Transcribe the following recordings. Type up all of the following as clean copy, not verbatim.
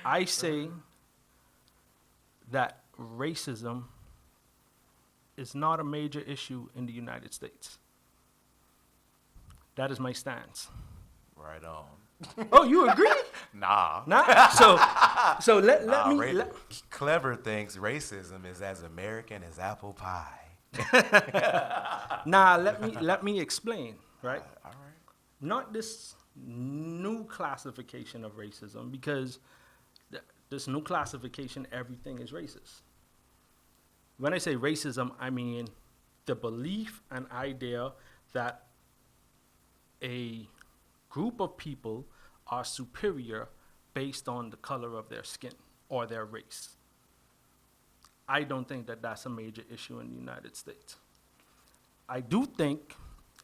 I say that racism is not a major issue in the United States. That is my stance. Right on. Oh, you agree? Nah. Nah. So let Nah, me let, Clever thinks racism is as American as apple pie. nah. Let me explain. Right. All right. Not this new classification of racism because this new classification, everything is racist. When I say racism, I mean the belief and idea that a group of people are superior based on the color of their skin or their race. I don't think that that's a major issue in the United States. I do think,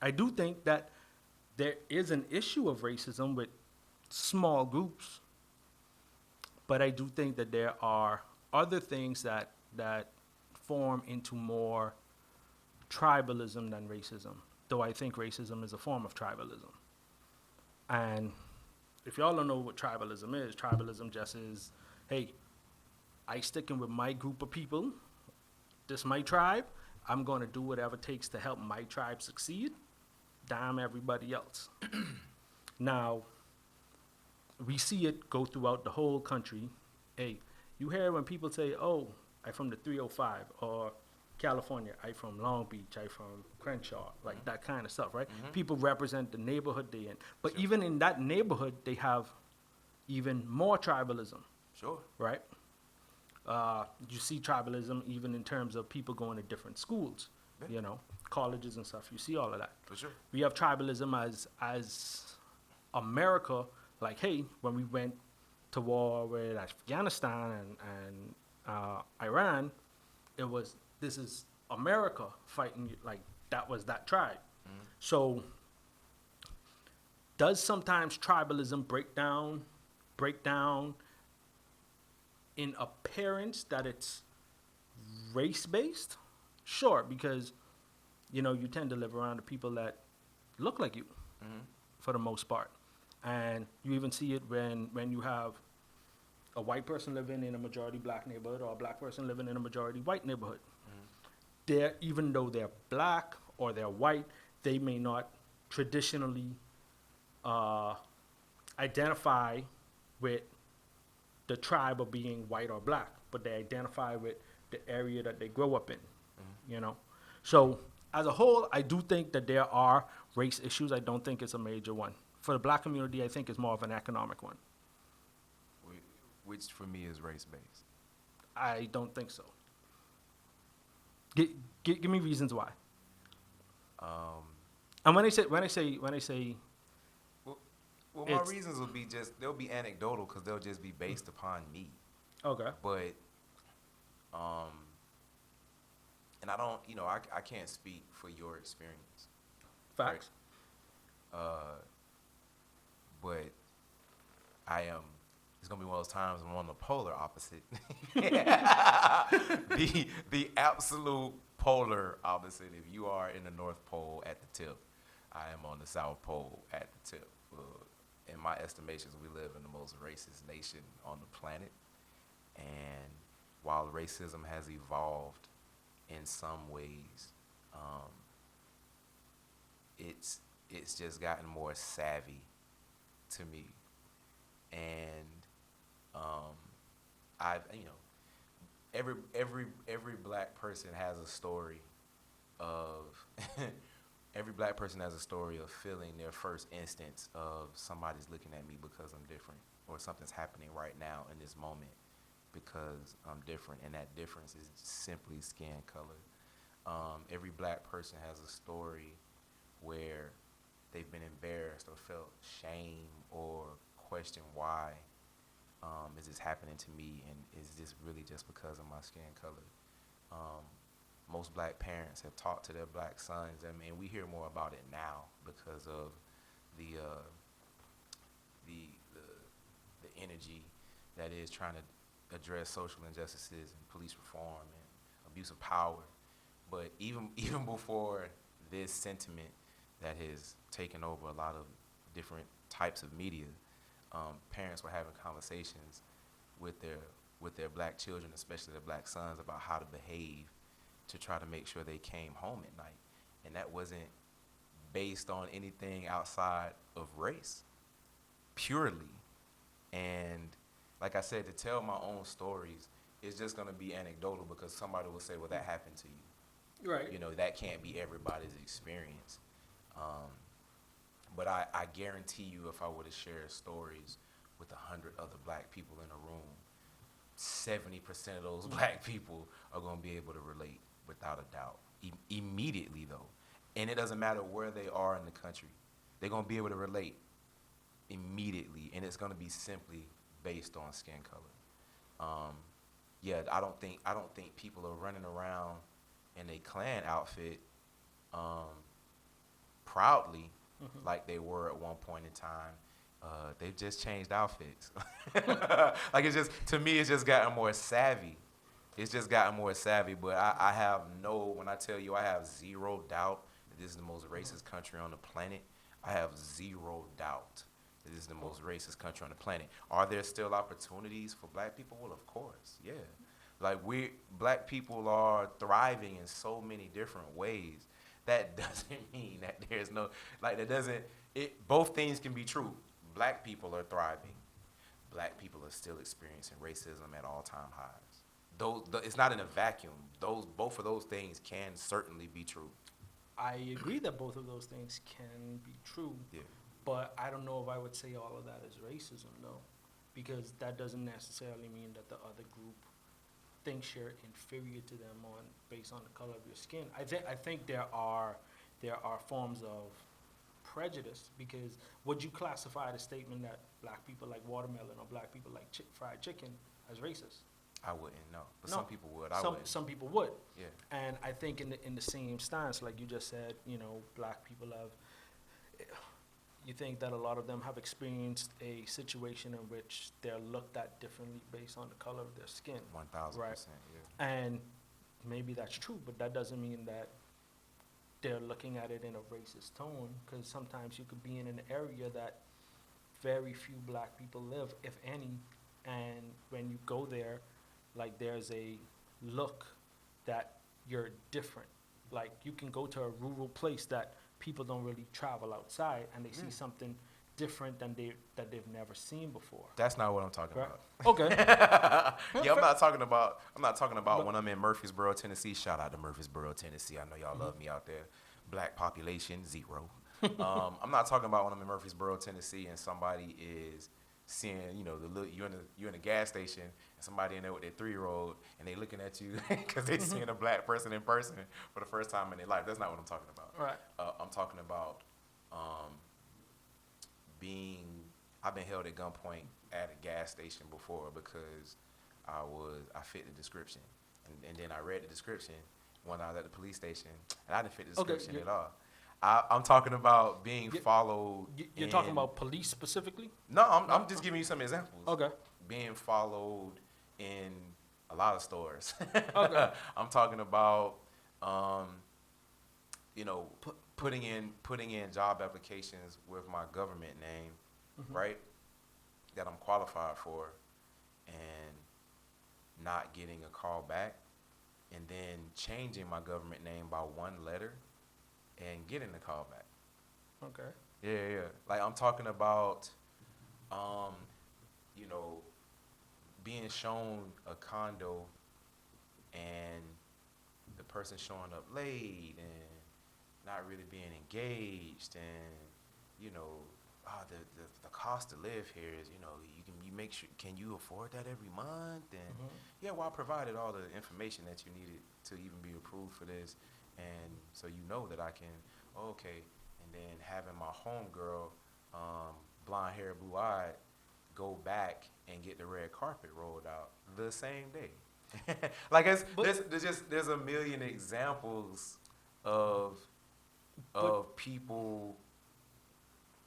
I do think that there is an issue of racism with small groups, but I do think that there are other things that form into more tribalism than racism. Though I think racism is a form of tribalism. And if y'all don't know what tribalism just is, hey, I sticking with my group of people. This my tribe. I'm gonna do whatever it takes to help my tribe succeed. Damn everybody else. Now, we see it go throughout the whole country. Hey, you hear when people say, "Oh, I from the 305," or California, I from Long Beach, I from Crenshaw, like that kind of stuff, right? People represent the neighborhood they in, but Sure. even in that neighborhood, they have even more tribalism, Sure. right? You see tribalism even in terms of people going to different schools, Yeah. you know, colleges and stuff. You see all of that. For sure. We have tribalism as America. Like, hey, when we went to war with Afghanistan and Iran, it was this is America fighting you. Like that was that tribe. So does sometimes tribalism break down in appearance that it's race based? Sure, because you tend to live around the people that look like you for the most part. And you even see it when you have a white person living in a majority black neighborhood or a black person living in a majority white neighborhood. They're, even though they're black or they're white, they may not traditionally uh, identify with the tribe of being white or black, but they identify with the area that they grow up in, you know. So as a whole, I do think that there are race issues. I don't think it's a major one. For the black community, I think it's more of an economic one. Which for me is race based. I don't think so. Give me reasons why. Um, And when I say, well, my it's reasons will be they'll be anecdotal because they'll just be based upon me. okay, But, um, and I don't, I can't speak for your experience. facts. Uh, but I am. It's gonna be one of those times I'm on the polar opposite. the absolute polar opposite. If you are in the North Pole at the tip, I am on the South Pole at the tip. In my estimations, we live in the most racist nation on the planet, and while racism has evolved in some ways, um, it's just gotten more savvy to me, and um, I've every black person has a story of every black person has a story of feeling their first instance of somebody's looking at me because I'm different, or something's happening right now in this moment because I'm different, and that difference is simply skin color. Every black person has a story where they've been embarrassed or felt shame or questioned why is this happening to me, and is this really just because of my skin color? Um, Most black parents have talked to their black sons. I mean, we hear more about it now because of the uh, the, the energy that is trying to address social injustices and police reform and abuse of power. But even before this sentiment that has taken over a lot of different types of media, parents were having conversations with their black children, especially their black sons, about how to behave to try to make sure they came home at night. And that wasn't based on anything outside of race, purely. And like I said, to tell my own stories is just going to be anecdotal because somebody will say, well, that happened to you. Right. You know, that can't be everybody's experience. Um, but I guarantee you, if I were to share stories with 100 other black people in a room, 70% of those black people are going to be able to relate without a doubt. Immediately, though. And it doesn't matter where they are in the country. They're going to be able to relate immediately, and it's going to be simply based on skin color. Yeah, I don't think people are running around in a Klan outfit proudly like they were at one point in time. They've just changed outfits. Like, it's just, to me, it's just gotten more savvy. It's just gotten more savvy. But I have when I tell you I have zero doubt that this is the most racist country on the planet, I have zero doubt that this is the most racist country on the planet. Are there still opportunities for black people? Well, of course, yeah. Like, black people are thriving in so many different ways. That doesn't mean that there's no, like, both things can be true. Black people are thriving. Black people are still experiencing racism at all-time highs. It's not in a vacuum. Both of those things can certainly be true. I agree that both of those things can be true. Yeah. But I don't know if I would say all of that is racism, though, because that doesn't necessarily mean that the other group thinks you're inferior to them based on the color of your skin. I think there are forms of prejudice, because would you classify the statement that black people like watermelon or black people like fried chicken as racist? I wouldn't know, but No. some people would. Some people would. Yeah. And I think in the same stance, like you just said, black people have. You think that a lot of them have experienced a situation in which they're looked at differently based on the color of their skin. 1,000%. Right. Yeah. And maybe that's true, but that doesn't mean that they're looking at it in a racist tone, because sometimes you could be in an area that very few black people live, if any, and when you go there, like, there's a look that you're different. Like, you can go to a rural place that people don't really travel outside, and they see something different than they've never seen before. That's not what I'm talking Right. about. Okay. Yeah, I'm not talking about when I'm in Murfreesboro, Tennessee. Shout out to Murfreesboro, Tennessee. I know y'all love me out there. Black population 0. I'm not talking about when I'm in Murfreesboro, Tennessee, and somebody is seeing, you're in a gas station and somebody in there with their 3-year-old and they looking at you because they seeing a black person in person for the first time in their life. That's not what I'm talking about. Right. I'm talking about I've been held at gunpoint at a gas station before because I fit the description, and then I read the description when I was at the police station, and I didn't fit the description at all. I'm talking about being followed. You're talking about police specifically? No, I'm just giving you some examples. Okay. Being followed in a lot of stores. Okay. I'm talking about, putting in job applications with my government name, right, that I'm qualified for, and not getting a call back, and then changing my government name by one letter and getting the call back. Okay. Yeah. Like, I'm talking about, being shown a condo and the person showing up late and not really being engaged, and the cost to live here is, you make sure, can you afford that every month? And yeah, well, I provided all the information that you needed to even be approved for this, and so that I can, okay. And then having my homegirl, blonde hair, blue eyed, go back and get the red carpet rolled out the same day. Like, there's a million examples of people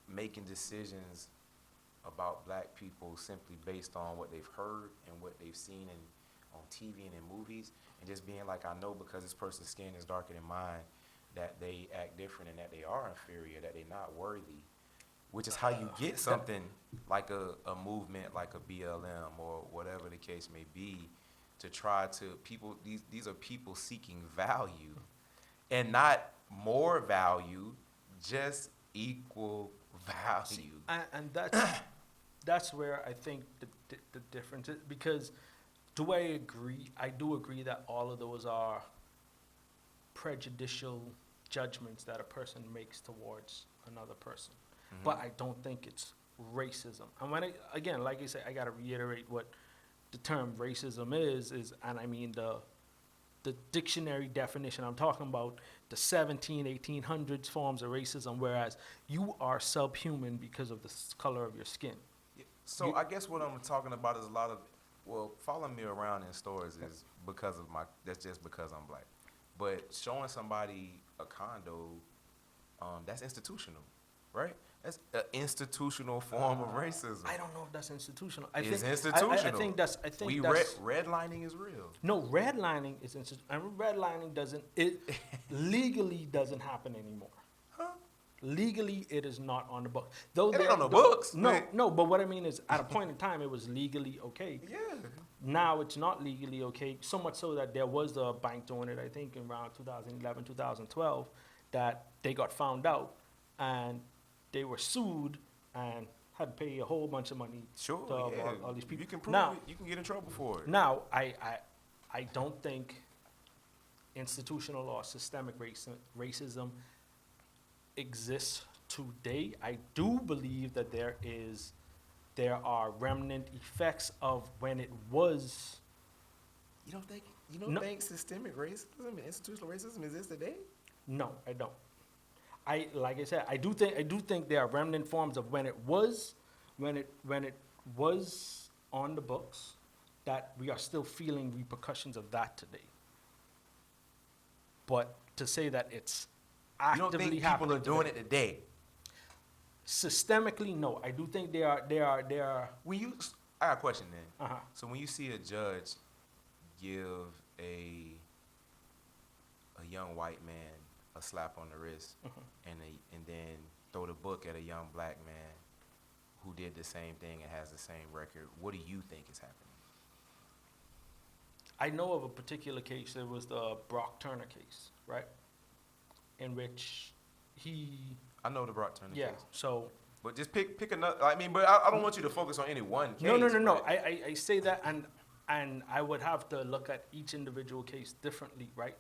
making decisions about black people simply based on what they've heard and what they've seen on TV and in movies, and just being like, I know because this person's skin is darker than mine that they act different and that they are inferior, that they're not worthy. which is how you get something like a movement like a BLM or whatever the case may be, to try to people. These are people seeking value, and not more value, just equal value. And that's where I think the difference is, because do I agree? I do agree that all of those are prejudicial judgments that a person makes towards another person. Mhm. But I don't think it's racism. And when again, like I said, I got to reiterate what the term racism is, and I mean the dictionary definition. I'm talking about the 1800s forms of racism, whereas you are subhuman because of the color of your skin. So I guess what I'm talking about is a lot of, following me around in stores is that's just because I'm black. But showing somebody a condo, that's institutional, right? That's an institutional form of racism. I don't know if that's institutional. It's I institutional. think that's. Redlining is real. No, redlining is and redlining legally doesn't happen anymore. Huh? Legally, it is not on the book. Though It ain't on the books. No. But what I mean is, at a point in time, it was legally okay. Yeah. Now it's not legally okay. So much so that there was a bank doing it, I think, in around 2011, 2012, that they got found out and they were sued and had to pay a whole bunch of money Sure. to Yeah. all these people. You can prove Now, it. You can get in trouble for it. Now, I don't think institutional or systemic racism exists today. I do believe that there are remnant effects of when it was. You don't No. think systemic racism and institutional racism exists today? No, I don't. Like I said, I do think there are remnant forms of when it was on the books, that we are still feeling repercussions of that today. But to say that it's You don't actively think people happening are doing today, it today? systemically, no. I do think they are. I got a question then. Uh-huh. So when you see a judge give a young white man a slap on the wrist, and then throw the book at a young black man who did the same thing and has the same record, what do you think is happening? I know of a particular case. It was the Brock Turner case, right? In which I know the Brock Turner case. So. But just pick another. I mean, but I don't want you to focus on any one case. No. I say that, and I would have to look at each individual case differently, right?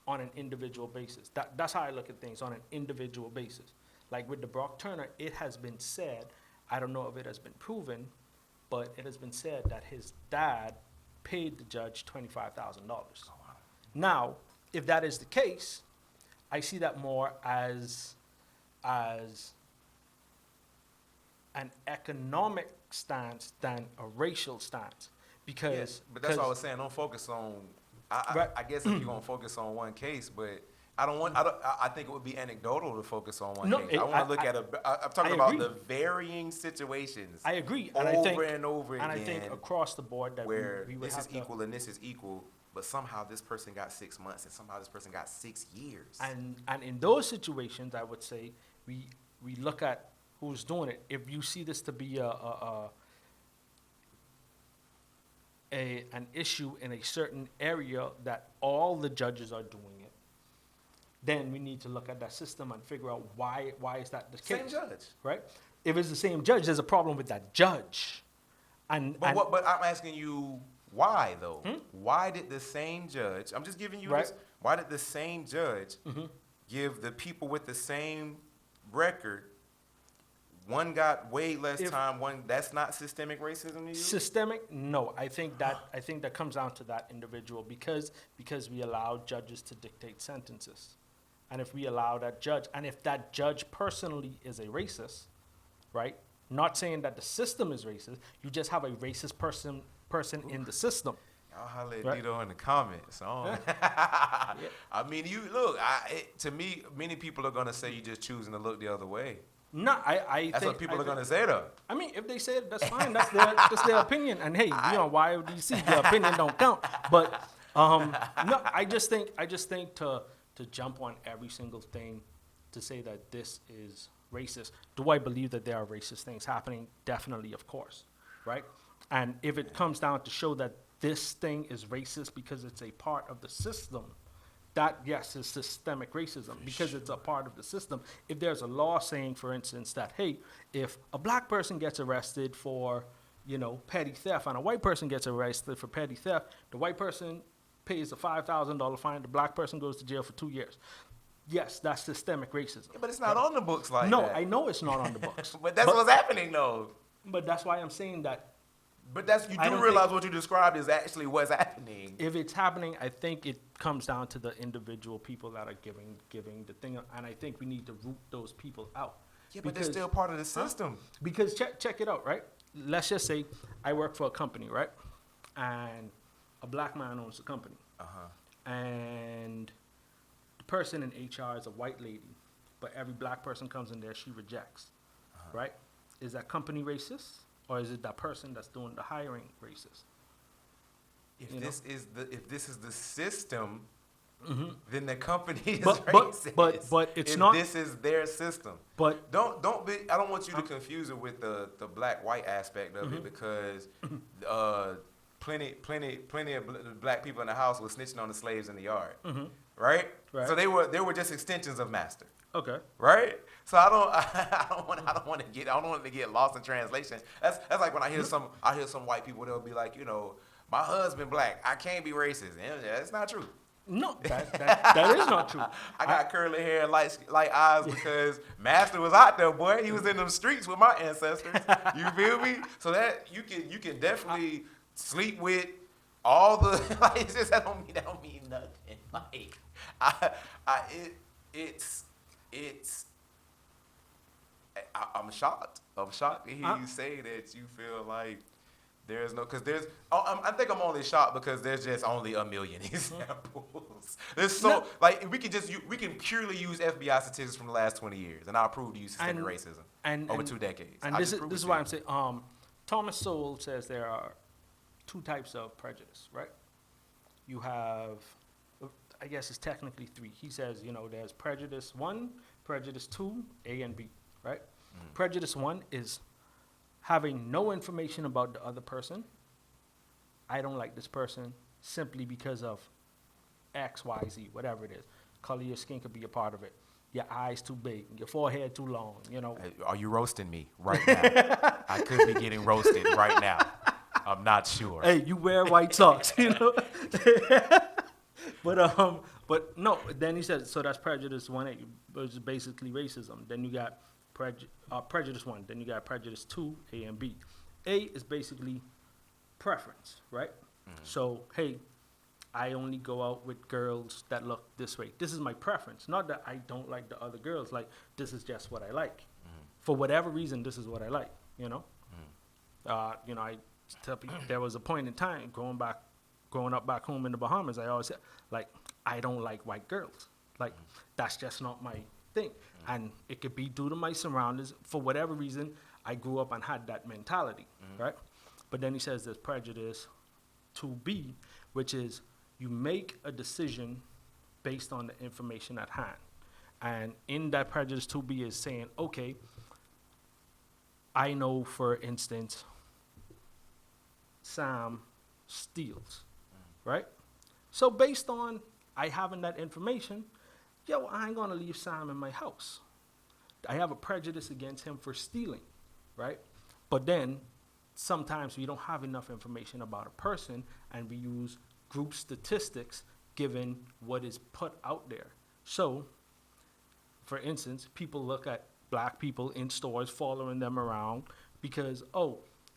On an individual basis. That's how I look at things, on an individual basis. Like with the Brock Turner, it has been said, I don't know if it has been proven, but it has been said that his dad paid the judge $25,000. Oh, wow. Now, if that is the case, I see that more as an economic stance than a racial stance, because. Yeah, but that's what I was saying. Don't focus on. I guess if you're gonna focus on one case, but I think it would be anecdotal to focus on one case. I want to look at I'm talking about the varying situations. I agree, over and over again. And I think across the board that where we would this have is to, equal and this is equal, but somehow this person got 6 months and somehow this person got 6 years. And in those situations, I would say we look at who's doing it. If you see this to be an issue in a certain area that all the judges are doing it, then we need to look at that system and figure out why is that the case. Same judge, right? If it's the same judge, there's a problem with that judge. But I'm asking you, why though? Why did the same judge? I'm just giving you this. Why did the same judge give the people with the same record? One got way less time. One, that's not systemic racism to you? Systemic? No. I think that comes down to that individual, because we allow judges to dictate sentences. And if we allow that judge, and if that judge personally is a racist, right? Not saying that the system is racist, you just have a racist person in the system. Y'all holler at Right. Dito in the comments. Yeah. I mean, you look. To me, many people are gonna say you're just choosing to look the other way. No, I That's think what people are gonna say though. I mean, if they say it, that's fine. That's their opinion. And hey, why would you see the opinion don't count? But no, I just think to jump on every single thing to say that this is racist. Do I believe that there are racist things happening? Definitely, of course, right? And if it comes down to show that this thing is racist because it's a part of the system, that, yes, is systemic racism because it's a part of the system. If there's a law saying, for instance, that, hey, if a black person gets arrested for, petty theft and a white person gets arrested for petty theft, the white person pays a $5,000 fine, the black person goes to jail for 2 years. Yes, that's systemic racism. Yeah, but it's not on the books like No, that. I know it's not on the books. But that's what's happening, though. But that's why I'm saying that But you I do don't realize think- what you described is actually what's happening. if it's happening, I think it comes down to the individual people that are giving the thing, and I think we need to root those people out. Yeah, but they're Because- still part of the system. Because check it out, right? Let's just say I work for a company, right? And a black man owns the company. And the person in HR is a white lady, but every black person comes in there, she rejects, right? Is that company racist, or is it that person that's doing the hiring racist? If You this is the system, then the company is But- racist. but it's if not- This is their system. But Don't be. I don't want you to confuse it with the black white aspect of it because plenty of black people in the house were snitching on the slaves in the yard, right? Right. So they were just extensions of master. okay, Right, so I don't want to get lost in translation. That's like when I hear some white people, they'll be like, my husband black, I can't be racist. And that's not true. no, that is not true. I got curly hair and light eyes because Master was out there, boy. He was in them streets with my ancestors. You feel me? So that you can definitely sleep with all the like. It's just that don't mean nothing. Like I'm shocked. I'm shocked to hear you say that you feel like there's no, because there's, I think I'm only shocked because there's just only a million examples. There's so, No. like, we can purely use FBI statistics from the last 20 years, and I'll prove to you systemic racism over 2 decades. And this is why I'm saying, Thomas Sowell says there are 2 types of prejudice, right? You have, I guess it's technically 3. He says, there's prejudice 1, prejudice 2, A and B, right? Prejudice 1 is having no information about the other person. I don't like this person simply because of X, Y, Z, whatever it is. Color of your skin could be a part of it. Your eyes too big, your forehead too long, Hey, are you roasting me right now? I could be getting roasted right now. I'm not sure. Hey, you wear white socks, But no, then he says, so that's prejudice 1A, which is basically racism. Then you got prejudice 1, then you got prejudice 2, A and B. A is basically preference, right? So, hey, I only go out with girls that look this way. This is my preference. Not that I don't like the other girls. Like, this is just what I like. For whatever reason, this is what I like, I tell people there was a point in time growing up back home in the Bahamas, I always said, like, I don't like white girls. Like, that's just not my thing. And it could be due to my surroundings. For whatever reason, I grew up and had that mentality, right? But then he says there's prejudice 2B, which is you make a decision based on the information at hand. And in that prejudice 2B is saying, okay, I know, for instance, Sam steals, right? So based on I having that information, I ain't gonna leave Sam in my house. I have a prejudice against him for stealing, right? But then sometimes we don't have enough information about a person and we use group statistics given what is put out there. So, for instance, people look at black people in stores following them around because,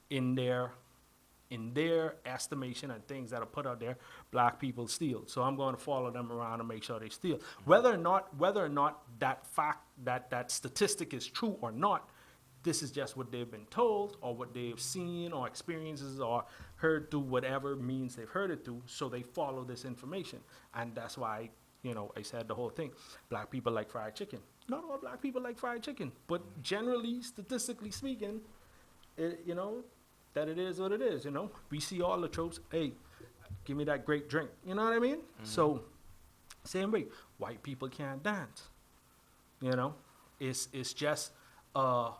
in their estimation and things that are put out there, black people steal. So I'm going to follow them around and make sure they steal. Whether or not that fact, that statistic is true or not, this is just what they've been told or what they've seen or experiences or heard through whatever means they've heard it through. So they follow this information. And that's why, I said the whole thing. Black people like fried chicken. Not all black people like fried chicken, but generally, statistically speaking, that it is what it is, We see all the tropes. Hey, give me that great drink. You know what I mean? So, same way, white people can't dance. It's just a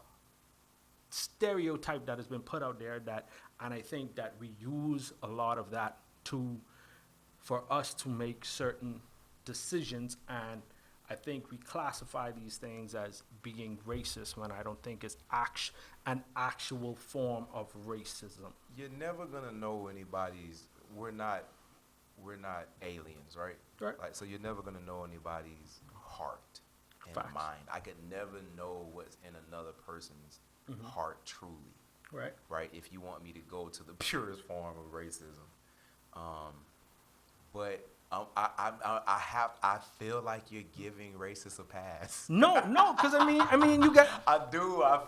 stereotype that has been put out there that, and I think that we use a lot of that for us to make certain decisions, and I think we classify these things as being racist when I don't think it's an actual form of racism. You're never gonna know anybody's. We're not aliens, right? Right. Like, so you're never gonna know anybody's heart and Facts. mind. I could never know what's in another person's heart truly, Right. right? If you want me to go to the purest form of racism, but I feel like you're giving racists a pass. No, because I mean, you got. I do. I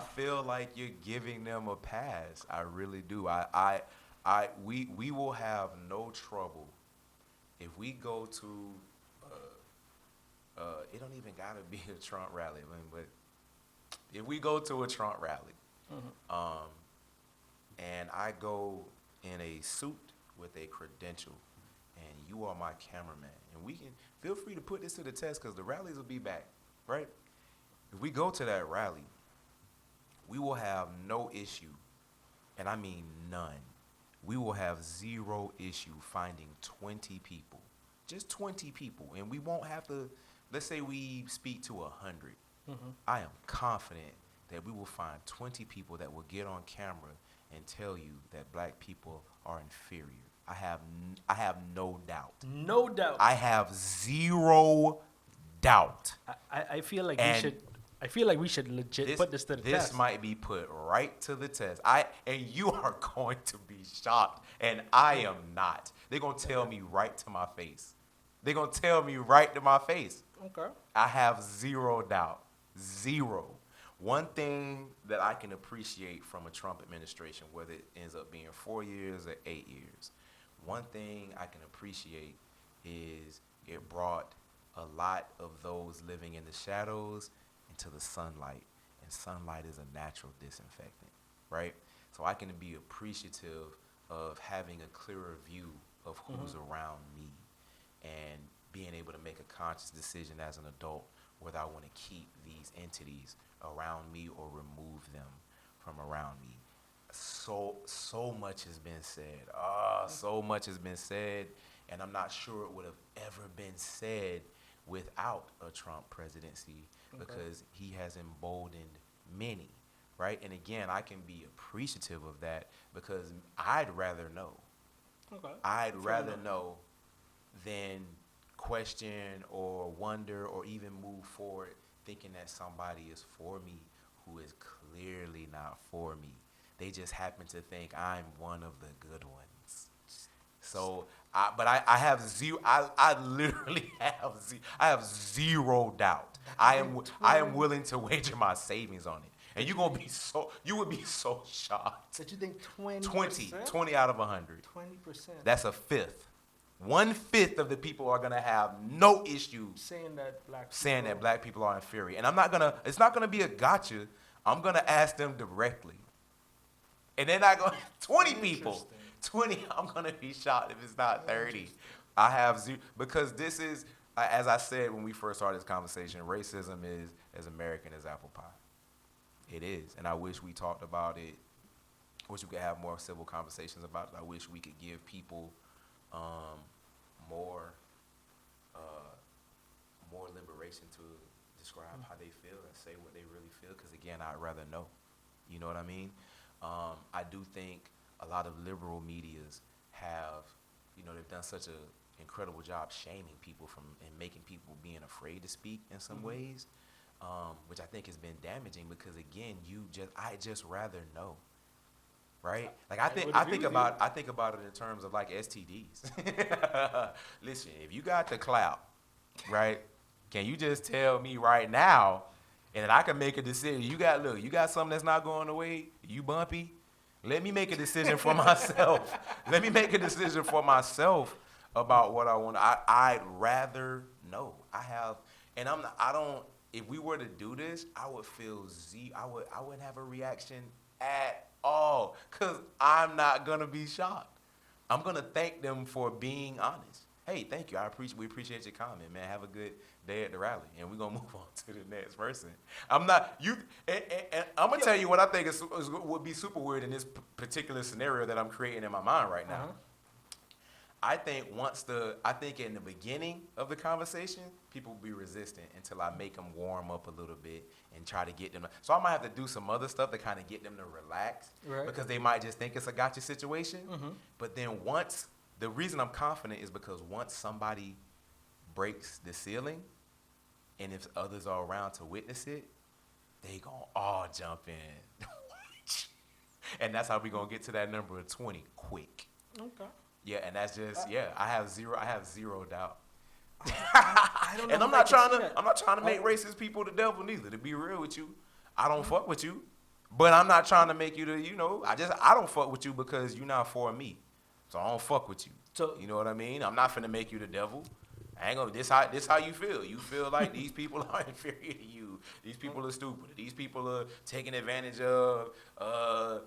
feel like you're giving them a pass. I really do. We will have no trouble if we go to. It don't even gotta be a Trump rally, I mean, but if we go to a Trump rally, and I go in a suit with a credential, and you are my cameraman, and we can feel free to put this to the test because the rallies will be back, right? If we go to that rally, we will have no issue, and I mean none. We will have zero issue finding 20 people, just 20 people, and we won't have to. Let's say we speak to 100. I am confident that we will find 20 people that will get on camera and tell you that black people are inferior. I have no doubt. No doubt. I have zero doubt. I feel like And we should. I feel like we should legit put this to the test. This might be put right to the test. And you are going to be shocked, and I am not. They're gonna tell me right to my face. They're gonna tell me right to my face. Okay. I have zero doubt. Zero. One thing that I can appreciate from a Trump administration, whether it ends up being 4 years or 8 years, one thing I can appreciate is it brought a lot of those living in the shadows into the sunlight. And sunlight is a natural disinfectant, right? So I can be appreciative of having a clearer view of who's around me and being able to make a conscious decision as an adult whether I want to keep these entities around me or remove them from around me. So much has been said. So much has been said, and I'm not sure it would have ever been said without a Trump presidency because he has emboldened many, right? And again, I can be appreciative of that because I'd rather know. Okay. I'd rather know than question or wonder or even move forward thinking that somebody is for me who is clearly not for me. They just happen to think I'm one of the good ones. So, I have zero. I literally have zero doubt. I am willing to wager my savings on it. And you would be so shocked. But you think 20%? 20 out of 100. 20%. That's a fifth. 1/5 of the people are gonna have no issue saying that black people are inferior. And it's not gonna be a gotcha. I'm gonna ask them directly. And then 20 people. 20, I'm gonna be shocked if it's not 30. I have zero, because this is, as I said when we first started this conversation, racism is as American as apple pie. It is, and I wish we talked about it. I wish we could have more civil conversations about it. I wish we could give people more liberation to describe how they feel and say what they really feel. Because again, I'd rather know. You know what I mean? I do think a lot of liberal medias have, they've done such an incredible job shaming people and making people being afraid to speak in some ways, which I think has been damaging because again, I just rather know. Right? Like I think about it in terms of like STDs. Listen, if you got the clout, right? Can you just tell me right now, and then I can make a decision? You got something that's not going away. You bumpy? Let me make a decision for myself. Let me make a decision for myself about what I want. I'd rather know. If we were to do this, I would feel I wouldn't have a reaction at all, because I'm not going to be shocked. I'm going to thank them for being honest. Hey, thank you. We appreciate your comment, man. Have a good day at the rally, and we're gonna move on to the next person. I'm not you, and I'm gonna tell you what I think would be super weird in this particular scenario that I'm creating in my mind right now. Uh-huh. I think in the beginning of the conversation, people will be resistant until I make them warm up a little bit and try to get them. So I might have to do some other stuff to kind of get them to relax, Right. because they might just think it's a gotcha situation. Mm-hmm. But then the reason I'm confident is because once somebody breaks the ceiling, and if others are around to witness it, they gonna all jump in. And that's how we gonna get to that number of 20 quick. Okay. Yeah, and that's just I have zero doubt. I don't know. And I'm if I not can trying see to that. I'm not trying to make racist people the devil neither. To be real with you, I don't fuck with you, but I'm not trying to make you I don't fuck with you because you're not for me, so I don't fuck with you. So You know what I mean? I'm not finna make you the devil. I ain't gonna. This how you feel. You feel like these people are inferior to you. These people are stupid. These people are taking advantage of, blah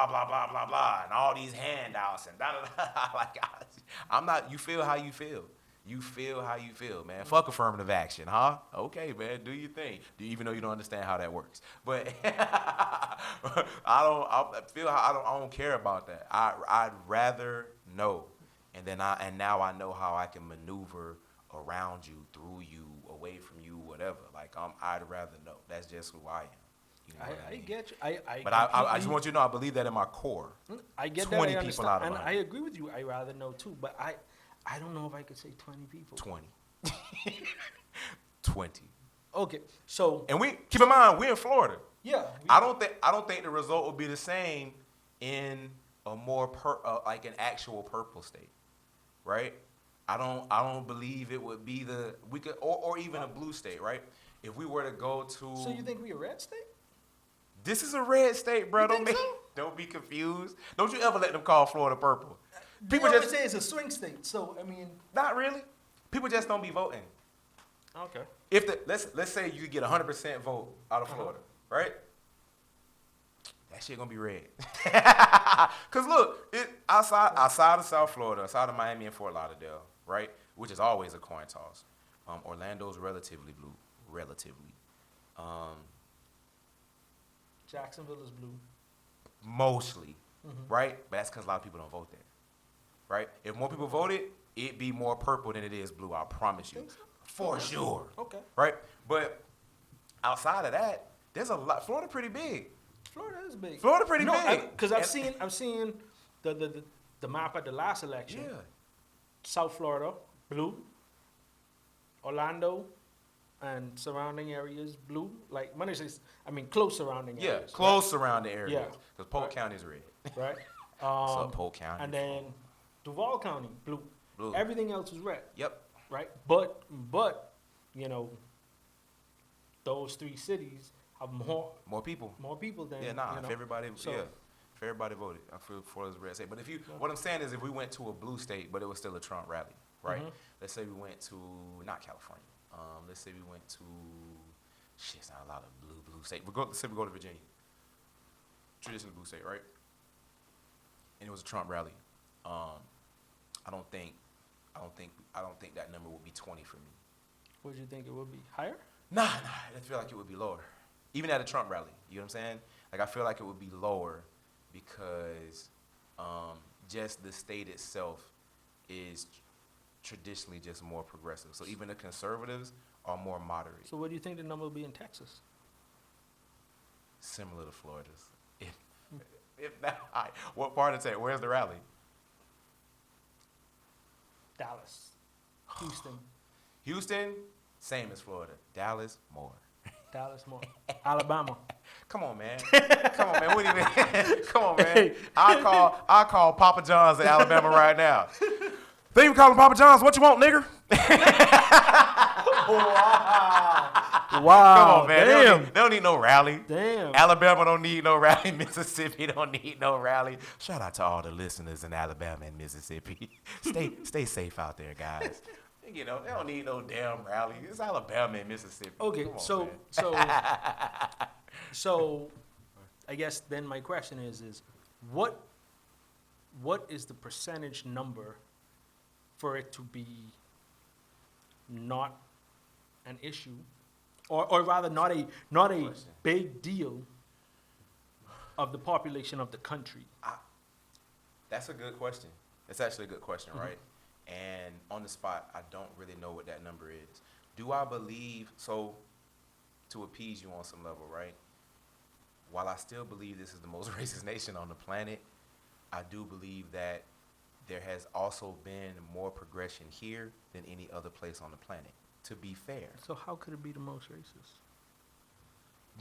blah blah blah blah, and all these handouts and da da da. Like I'm not. You feel how you feel. You feel how you feel, man. Fuck affirmative action, huh? Okay, man. Do your thing. Even though you don't understand how that works, but I don't care about that. I'd rather know. And now I know how I can maneuver around you, through you, away from you, whatever. Like I'd rather know. That's just who I am. You know what I I mean? get you. But I just want you to know I believe that in my core. I get 20 that. I people understand, out of and 100. I agree with you. I rather know too, but I don't know if I could say 20 people. 20. 20. Okay, so And we keep in mind we're in Florida. yeah, I don't think the result would be the same in a more like an actual purple state, right? I don't believe it would be or even a blue state, right? If we were to go to So you think we a red state? this is a red state, bro. You think so? Don't be confused. Don't you ever let them call Florida purple. People People just say it's a swing state. So I mean, not really. People just don't be voting. okay. If let's say you get 100% vote out of Florida, right? That shit gonna be red. Cause look, outside of South Florida, outside of Miami and Fort Lauderdale, right, which is always a coin toss. Orlando's relatively blue, relatively. Jacksonville is blue. Mostly, Mm-hmm. right? But that's because a lot of people don't vote there, right? If more people voted, it'd be more purple than it is blue. I promise you, Think so? for sure. Okay. Right? But outside of that, there's a lot. Florida pretty big. Florida is big. Florida pretty big. Because I've seen the map at the last election. Yeah. South Florida, blue. Orlando and surrounding areas, blue. Like, when I say, I mean close surrounding Yeah, areas. close surrounding areas. Yeah. Because Polk Right. County's red. Right? What's up, Polk County? And then Duval County, blue. Blue. Everything else is red. Yep. Right? But those three cities have more People. than Yeah, nah. If everybody voted, I feel Florida's a red state. But what I'm saying is, if we went to a blue state, but it was still a Trump rally, right? Mhm. Let's say we went to not California. Let's say we went to it's not a lot of blue state. Let's say we go to Virginia, traditionally blue state, right? And it was a Trump rally. I don't think that number would be 20 for me. What do you think it would be? Higher? Nah, I feel like it would be lower. Even at a Trump rally, you know what I'm saying? Like, I feel like it would be lower because just the state itself is traditionally just more progressive. So even the conservatives are more moderate, So what do you think the number will be in Texas? similar to Florida's. If not, what part of Texas? Where's the rally? Dallas. Houston. Houston, same as Florida. Dallas, more. Dallas more. Alabama. Come on, man. Come on, man. What do you mean? Come on, man. I call Papa John's in Alabama right now. They even call him Papa John's. What you want, nigger? Wow. Come on, man. Damn. They don't need no rally. Damn. Alabama don't need no rally. Mississippi don't need no rally. Shout out to all the listeners in Alabama and Mississippi. Stay safe out there, guys. They don't need no damn rally. It's Alabama and Mississippi. Okay, Come on, so man. so I guess then my question is what is the percentage number for it to be not an issue, or rather not a Question. big deal of the population of the country? That's a good question. It's actually a good question, right? And on the spot, I don't really know what that number is. Do I believe, so to appease you on some level, right? While I still believe this is the most racist nation on the planet, I do believe that there has also been more progression here than any other place on the planet, to be fair. So how could it be the most racist?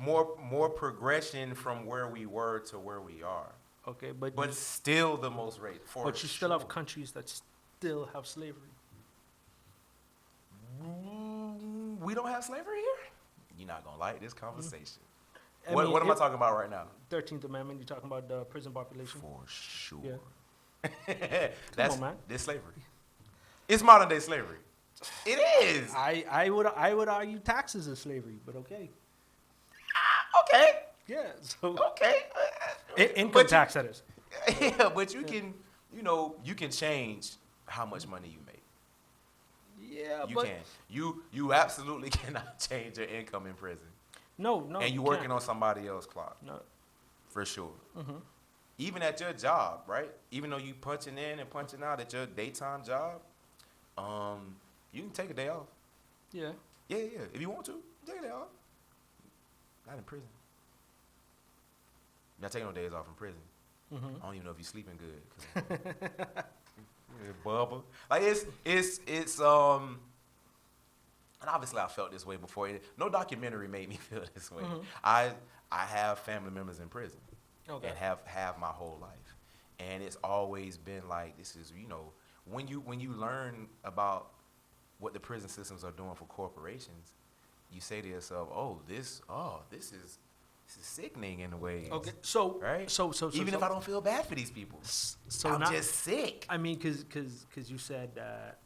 More progression from where we were to where we are. Okay, but But still the most racist. but you still have countries that still have slavery. We don't have slavery here? You're not going to like this conversation. I What mean, am I talking about right now? 13th Amendment, you're talking about the prison population? For sure. Yeah. That's on, man. This slavery. It's modern day slavery. It is. I would argue taxes is slavery, but okay. Okay. Yeah, so Okay. income tax that is. Yeah, but you can, you can change how much money you make. Yeah, You but can. You absolutely cannot change your income in prison. no, And you you're working can't. on somebody else's clock. No. For sure. Mm-hmm. Even at your job, right? Even though you punching in and punching out at your daytime job, you can take a day off. Yeah. Yeah. If you want to, take a day off. Not in prison. You're not taking no days off in prison. Mm-hmm. I don't even know if you're sleeping good. Bubba. Like it's and obviously I felt this way before. No documentary made me feel this way. Mhm. I have family members in prison. Okay. And have my whole life. And it's always been like, this is, when you learn about what the prison systems are doing for corporations, you say to yourself, this is sickening in a way. Okay. So Right? So Even if I don't feel bad for these people. so I'm not, just sick. I mean, because you said that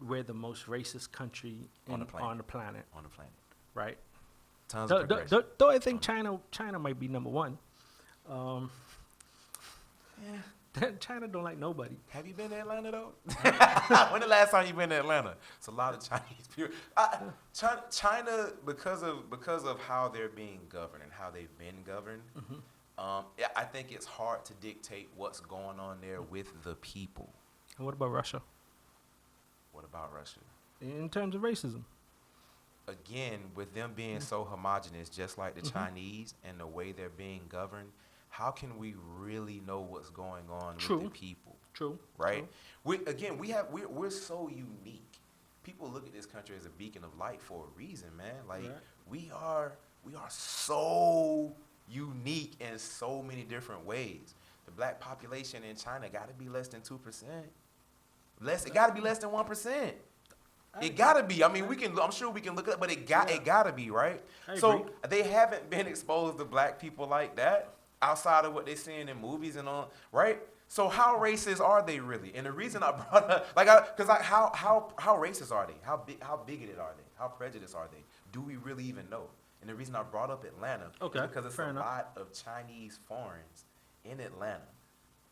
we're the most racist country On the planet. on the planet, On the planet. right? Tons of progression. Though I think China might be number one. China don't like nobody. Have you been to Atlanta though? When the last time you been to Atlanta? It's a lot of Chinese people. China, because of how they're being governed and how they've been governed, I think it's hard to dictate what's going on there with the people. And what about Russia What about Russia? in terms of racism? Again, with them being so homogenous, just like the Chinese and the way they're being governed, how can we really know what's going on True. with the people? True. Right? True. We're so unique. People look at this country as a beacon of light for a reason, man. Like Right. we are so unique in so many different ways. The black population in China got to be less than 2%. It got to be less than 1%. It gotta be. I mean, I'm sure we can look it up, but it gotta be, right? I So agree. they haven't been exposed to black people like that outside of what they're seeing in movies and all, right? So how racist are they really? And the reason I brought up, how racist are they? How bigoted are they? How prejudiced are they? Do we really even know? And the reason I brought up Atlanta is because it's fair a enough. lot of Chinese foreigners in Atlanta,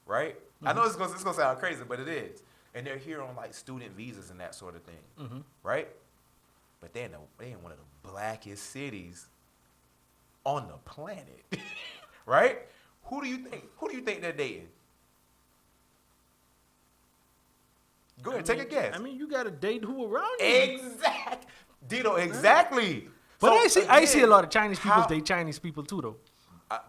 right? I know it's gonna sound crazy, but it is. And they're here on like student visas and that sort of thing, right? But they're in one of the blackest cities on the planet, right? Who do you think they're dating? Go ahead, take a guess. I mean, you got to date who around you. Exactly, Dito, exactly. But So, I see a again, lot of Chinese people how- date Chinese people too, though.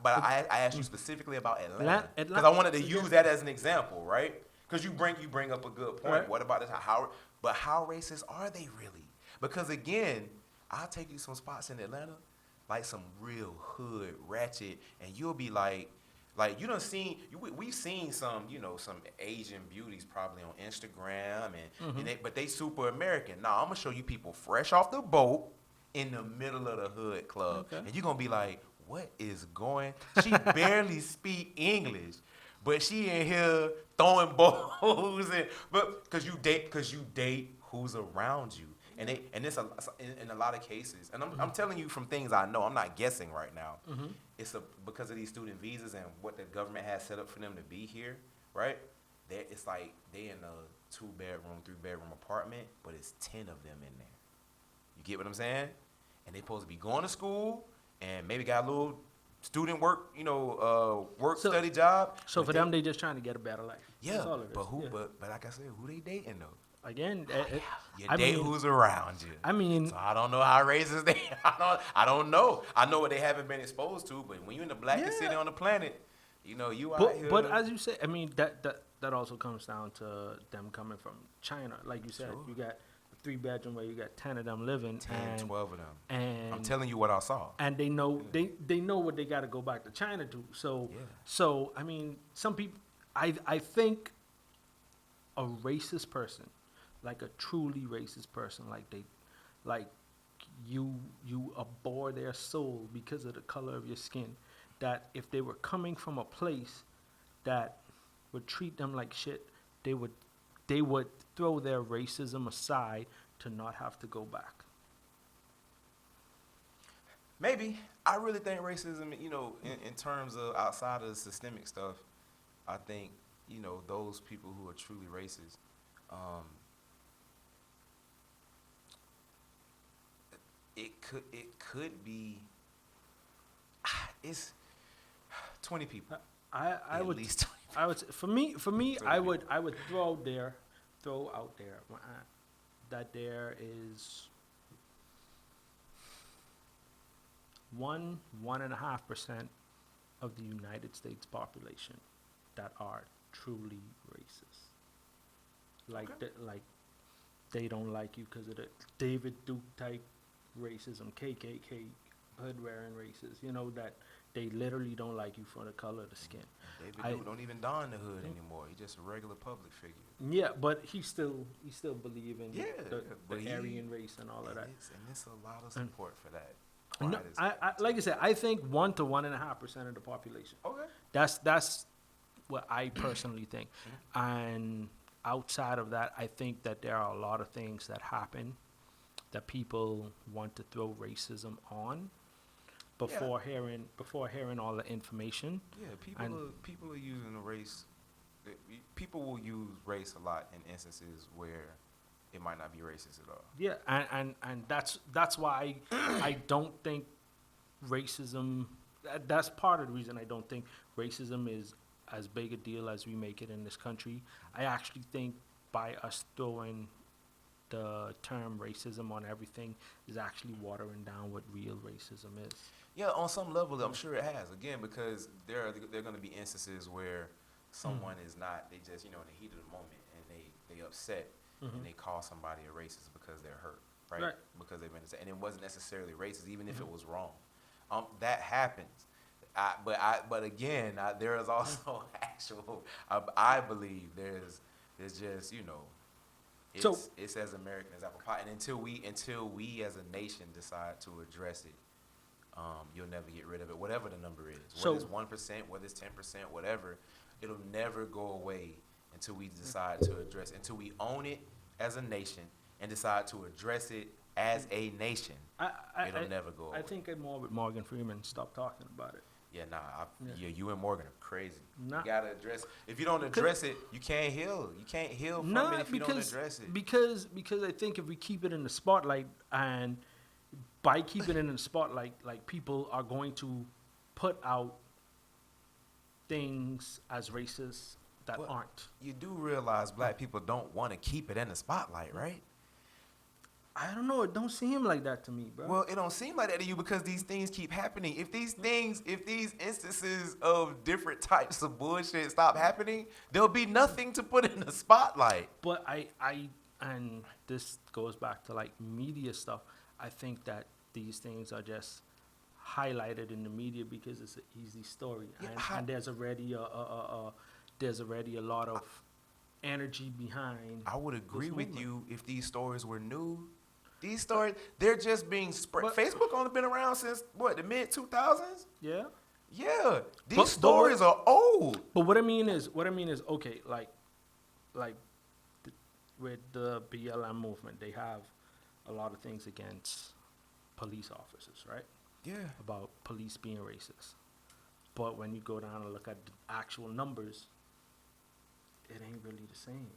But I asked you specifically about Atlanta because Atlanta- I wanted to use that as an example, right? Because you bring up a good point. Right. What about this? How racist are they really? Because again, I'll take you some spots in Atlanta, like some real hood ratchet, and you'll be like you done seen we've seen some some Asian beauties probably on Instagram but they super American. Now I'm gonna show you people fresh off the boat in the middle of the hood club, Okay. and you're gonna be like, what is going? She barely speak English, but she in here throwing balls because you date who's around you, and it's in a lot of cases, and I'm telling you from things I know. I'm not guessing right now. It's because of these student visas and what the government has set up for them to be here, right? It's like they in a 2-bedroom, 3-bedroom apartment, but it's 10 of them in there. You get what I'm saying? And they supposed to be going to school and maybe got a little student work, work So- study job. So but for them, they just trying to get a better life. yeah, That's all it is. but who? Yeah. But like I said, who they dating though? Again, You I date mean, who's around you. I mean, So I don't know how racist they. I don't know. I know what they haven't been exposed to, but when you're in the blackest Yeah. city on the planet, you out but, here. but as you say, I mean that also comes down to them coming from China. Like you said, Sure. you got a 3-bedroom where you got 10 of them living, 10, and 12 of them. and I'm telling you what I saw. and they know they know what they got to go back to China to. So Yeah. so I mean, some people, I think a racist person, like a truly racist person, like you abhor their soul because of the color of your skin. That if they were coming from a place that would treat them like shit, they would throw their racism aside to not have to go back. Maybe. I really think racism, in terms of outside of the systemic stuff, I think, those people who are truly racist, it could be, it's 20 people. I At would least 20 I would say, for me So I you- would throw out there that there is 1.5% of the United States population that are truly racist. Like Okay. like they don't like you because of the David Duke type racism, KKK hood wearing racists. That they literally don't like you for the color of the skin. David I- Duke don't even don the hood anymore. He's just a regular public figure. Yeah, but he still believe in Yeah, the but he- Aryan race and all of that. It's a lot of support for that. No, Quiet as I kept. like I said, I think 1 to 1.5% of the population. Okay. That's what I personally think. Mm-hmm. And outside of that, I think that there are a lot of things that happen that people want to throw racism on before hearing all the information. Yeah, And- people are using the race. People will use race a lot in instances where it might not be racist at all. Yeah, and that's why I don't think racism. That's part of the reason I don't think racism is as big a deal as we make it in this country. I actually think by us throwing the term racism on everything is actually watering down what real racism is. Yeah, on some level, I'm sure it has. Again, because there are going to be instances where someone is not. They just in the heat of the moment and they upset and they call somebody a racist because they're hurt, right? Right. Because they've been and it wasn't necessarily racist, even if it was wrong. That happens. But again, there is also actual. I believe there's just So- it's as American as apple pie, and until we as a nation decide to address it, you'll never get rid of it, whatever the number is. So- Whether it's 1%, whether it's 10%, whatever, it'll never go away until we decide to address it, until we own it as a nation and decide to address it as a nation. It'll never go away. I think I'm more with Morgan Freeman. Stop talking about it. Yeah, nah. Yeah. You and Morgan are crazy. Nah. You gotta address. If you don't address it, you can't heal. You can't heal from it if you don't address it. Because I think if we keep it in the spotlight, and by keeping it in the spotlight, like people are going to put out things as racist that Well, aren't. You do realize black people don't want to keep it in the spotlight, right? I don't know. It don't seem like that to me, bro. Well, it don't seem like that to you because these things keep happening. If these instances of different types of bullshit stop happening, there'll be nothing to put in the spotlight. But and this goes back to like media stuff. I think that these things are just highlighted in the media because it's an easy story, Yeah, and there's already a lot of energy behind. I would agree this with movement. you if these stories were new. These stories, they're just being spread. But- Facebook only been around since, what, the mid-2000s? Yeah. Yeah. These But stories are old. But what I mean is, okay, like with the BLM movement, they have a lot of things against police officers, right? Yeah. About police being racist. But when you go down and look at the actual numbers, it ain't really the same.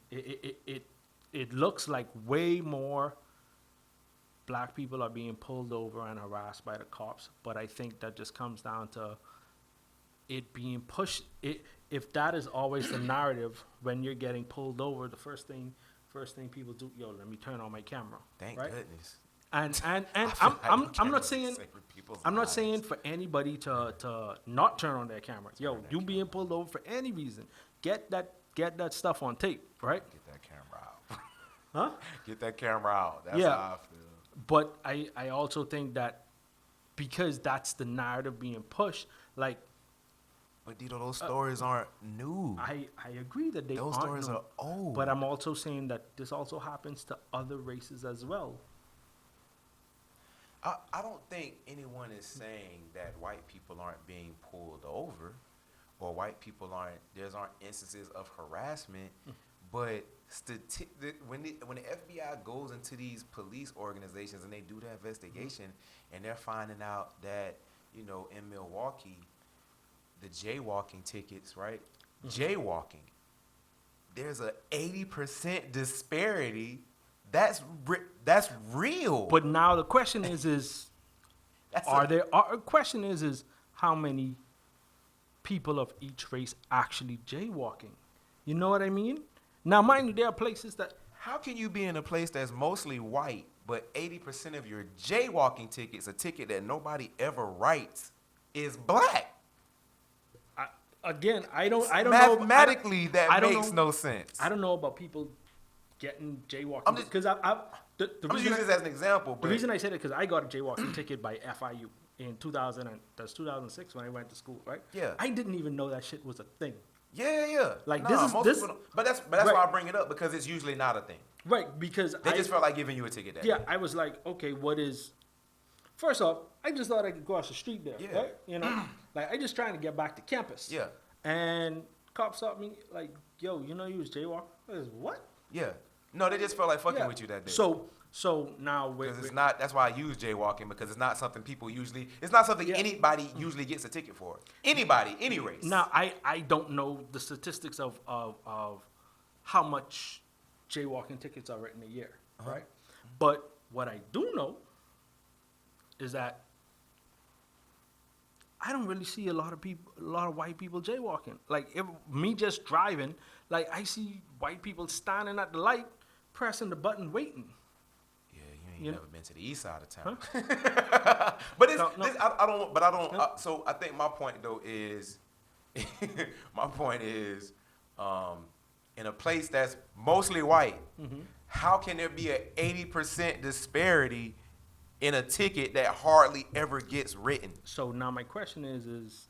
It looks like way more black people are being pulled over and harassed by the cops, but I think that just comes down to it being pushed. If that is always the narrative when you're getting pulled over, the first thing people do, yo, let me turn on my camera. Thank right? goodness. And I feel like I'm not cameras saying save people's I'm not lives. saying for anybody to not turn on their camera. Yo, Turn that you being pulled over for any reason, get that stuff on tape, right? Get that camera out. Huh? Get that camera out. That's Yeah. how I feel. But I also think that because that's the narrative being pushed, like But Dito, those stories aren't new. I agree that they Those aren't stories new, are old. but I'm also saying that this also happens to other races as well. I don't think anyone is saying that white people aren't being pulled over, or white people aren't instances of harassment, but when the FBI goes into these police organizations and they do the investigation, and they're finding out that in Milwaukee, the jaywalking tickets, right? Jaywalking, there's a 80% disparity. That's real. But now the question is question is how many people of each race actually jaywalking? You know what I mean? Now, mind you, there are places that How can you be in a place that's mostly white, but 80% of your jaywalking tickets, a ticket that nobody ever writes, is black? I don't Mathematically, that don't makes no sense. I don't know about people getting jaywalking I'm just- because I'm just using this as an example. the But reason I said it because I got a jaywalking ticket by FIU in 2006 when I went to school, right? Yeah. I didn't even know that shit was a thing. yeah. Like, Nah, most people don't. But that's right. why I bring it up, because it's usually not a thing. Right, because They just felt like giving you a ticket that yeah, day. I was like, okay, what is? First off, I just thought I could cross the street there, Yeah. right? Like I just trying to get back to campus. Yeah. And cops stopped me like, yo, you was jaywalking. I was what? Yeah. No, they just felt like fucking Yeah. with you that day. So now Because it's not. That's why I use jaywalking, because it's not something people usually. It's not something anybody usually gets a ticket for. Anybody, any race. now I don't know the statistics of how much jaywalking tickets are written a year, right? But what I do know is that I don't really see a lot of white people jaywalking. Like me just driving, like I see white people standing at the light, pressing the button, waiting. Yeah, you ain't You never been to the east side of town. Huh? But it's, No, no. I don't. But I don't. No. So I think my point though is, in a place that's mostly white, how can there be an 80% disparity in a ticket that hardly ever gets written? So now my question is,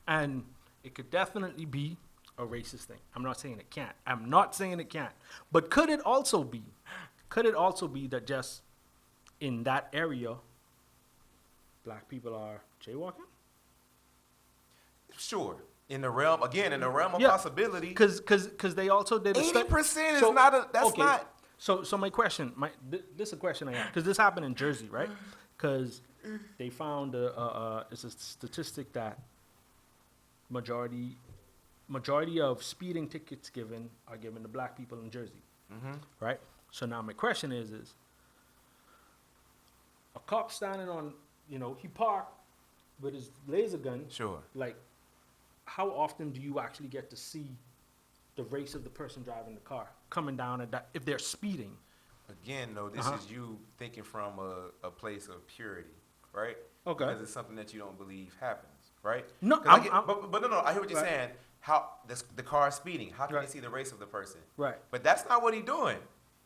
and it could definitely be a racist thing. I'm not saying it can't. I'm not saying it can't. But could it also be that just in that area, black people are jaywalking? Sure. In the realm of possibility. Because they also did 80% is not a. That's okay. not. So my question, this is a question I have, because this happened in Jersey, right? Because they found it's a statistic that majority of speeding tickets are given to black people in Jersey, right? So now my question is a cop standing on, he parked with his laser gun. Sure. Like, how often do you actually get to see the race of the person driving the car coming down at that if they're speeding? Again, though, this is you thinking from a place of purity, right? Okay. Because it's something that you don't believe happens, right? No, 'Cause but no, I hear what you're Right. saying. How the car is speeding? How can Right. they see the race of the person? Right. But that's not what he's doing.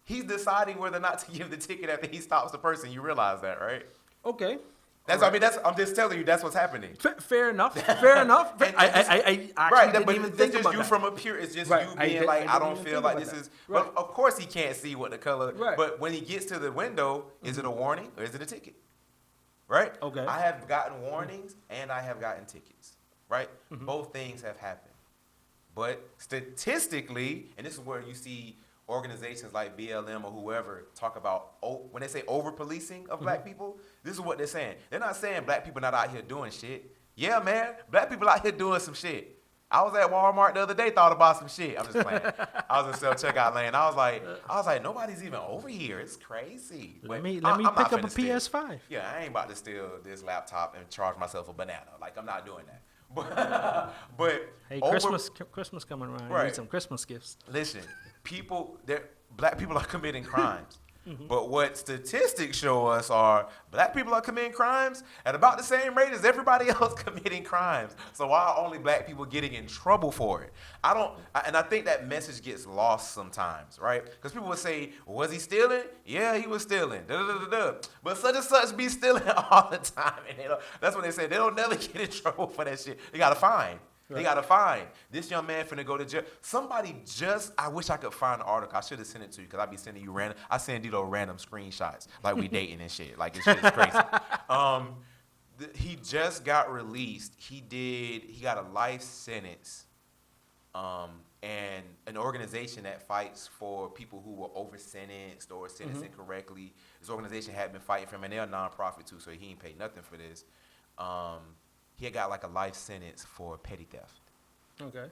He's deciding whether or not to give the ticket after he stops the person. You realize that, right? Okay. That's. I mean, I'm just telling you. That's what's happening. Fair enough. Fair enough. And I right, actually didn't but even it's think just about you that. from a pure. It's just Right. you I being did- like, I I don't didn't feel think like about this that. is. Right. But of course, he can't see what the color. Right. But when he gets to the window, is it a warning or is it a ticket? Right. Okay. I have gotten warnings and I have gotten tickets. Right. Both things have happened. But statistically, and this is where you see organizations like BLM or whoever talk about when they say over policing of black people, this is what they're saying. They're not saying black people not out here doing shit. Yeah, man, black people out here doing some shit. I was at Walmart the other day, thought about some shit. I'm just playing. I was in self-checkout lane. I was like, nobody's even over here. It's crazy. Let But me I'm not pick up a finna steal. PS5. Yeah, I ain't about to steal this laptop and charge myself a banana. Like, I'm not doing that. But Hey, over, Christmas coming around. I right. need some Christmas gifts. Listen, black people are committing crimes. But what statistics show us are black people are committing crimes at about the same rate as everybody else committing crimes. So why are only black people getting in trouble for it? And I think that message gets lost sometimes, right? Because people would say, was he stealing? Yeah, he was stealing. Da, da, da, da, da. But such and such be stealing all the time. And that's what they say. They don't never get in trouble for that shit. They got a fine. Right. They got a fine. This young man finna go to jail. I wish I could find the article. I should have sent it to you because I be sending you I send Dito random screenshots like we dating and shit. Like, it's shit is crazy. He just got released. He got a life sentence. And an organization that fights for people who were over sentenced or sentenced incorrectly. This organization had been fighting for him, and they're a nonprofit too, so he ain't paid nothing for this. He had got like a life sentence for petty theft. Okay.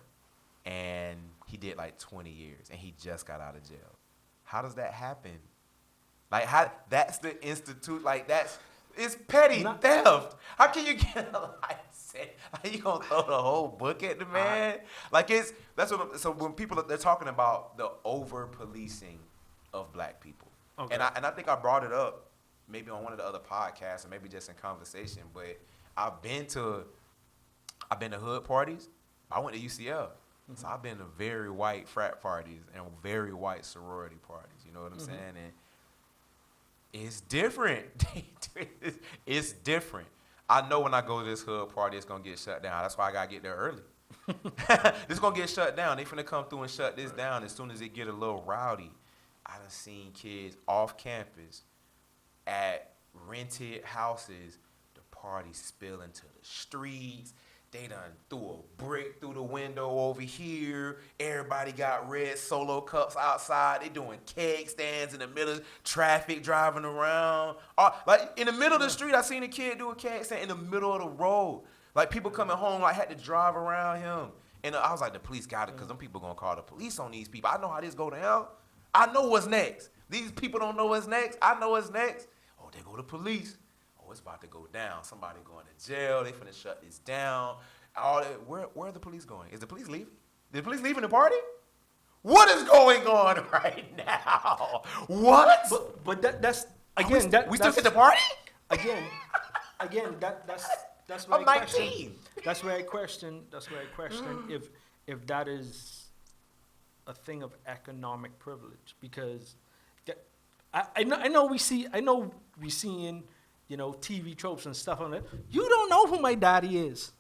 And he did like 20 years, and he just got out of jail. How does that happen? Like, that's the institute, like, it's petty theft. How can you get a life sentence? Like, you gonna throw the whole book at the man? So when they're talking about the over-policing of black people. Okay. And I think I brought it up maybe on one of the other podcasts or maybe just in conversation, but I've been to hood parties. I went to UCL. So I've been to very white frat parties and very white sorority parties. You know what I'm saying? And it's different. It's different. I know when I go to this hood party, it's going to get shut down. That's why I got to get there early. This going to get shut down. They finna come through and shut this down as soon as it get a little rowdy. I done seen kids off campus at rented houses, party spill into the streets. They done threw a brick through the window over here. Everybody got red Solo cups outside. They doing keg stands in the middle of traffic driving around. Like in the middle of the street, I seen a kid do a keg stand in the middle of the road. Like people coming home, I had to drive around him. And I was like, the police got it because them people gonna call the police on these people. I know how this go down. I know what's next. These people don't know what's next. I know what's next. Oh, they go to police. Oh, it's about to go down. Somebody going to jail. They finna shut this down. Where are the police going? Is the police leaving? Is the police leaving the party? What is going on right now? What? But that's again. We still at the party? Again, that's where I'm 19. That's where I question if that is a thing of economic privilege, because I know we seeing TV tropes and stuff on it. You don't know who my daddy is,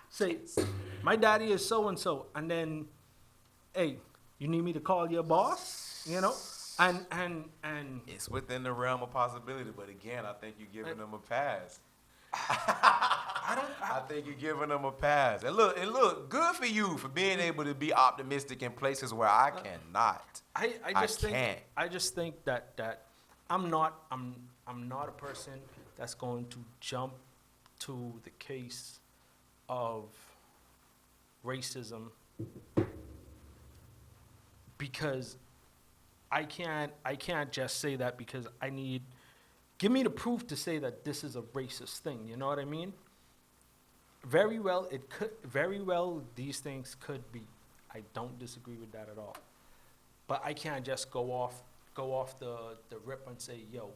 Say, my daddy is so and so, and then, hey, you need me to call your boss, and it's within the realm of possibility. But again, I think you're giving them a pass. I think you're giving them a pass. And look, good for you for being able to be optimistic in places where I cannot. I just think that I'm not a person that's going to jump to the case of racism because I can't just say that because give me the proof to say that this is a racist thing. You know what I mean? Very well, these things could be. I don't disagree with that at all. But I can't just go off the rip and say, yo,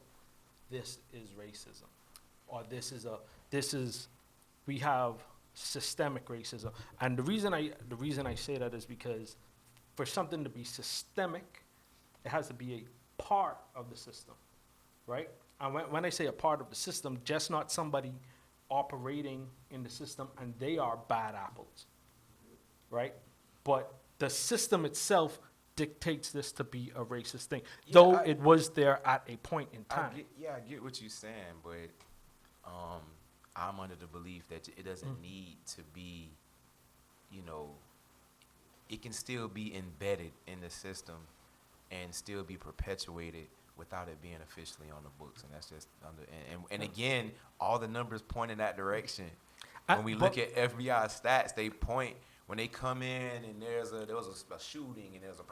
this is racism. Or we have systemic racism. And the reason I say that is because for something to be systemic, it has to be a part of the system, right? And when I say a part of the system, just not somebody operating in the system and they are bad apples, right? But the system itself dictates this to be a racist thing, though it was there at a point in time. I get what you're saying, but I'm under the belief that it doesn't need to be, it can still be embedded in the system and still be perpetuated without it being officially on the books, and that's just again, all the numbers point in that direction. When we look at FBI stats, they point when they come in and there was a shooting and there's a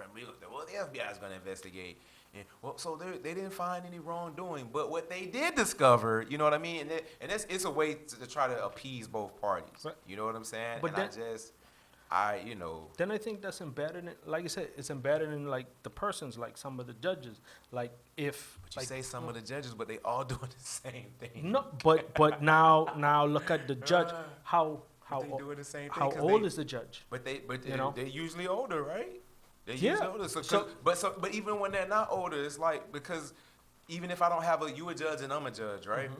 well, the FBI is going to investigate. And well, so they didn't find any wrongdoing, but what they did discover, you know what I mean, and it's a way to try to appease both parties. Right. You know what I'm saying? But and then, you know. then I think that's embedded in, like I said, it's embedded in like the persons, like some of the judges. Like if But you like, say some of the judges, but they all doing the same thing. no, but now look at the judge. How They doing the same thing. how 'Cause old is the judge? But You know? they're usually older, right? They're Yeah. usually older. But even when they're not older, it's like, because even if I don't have you a judge and I'm a judge, right?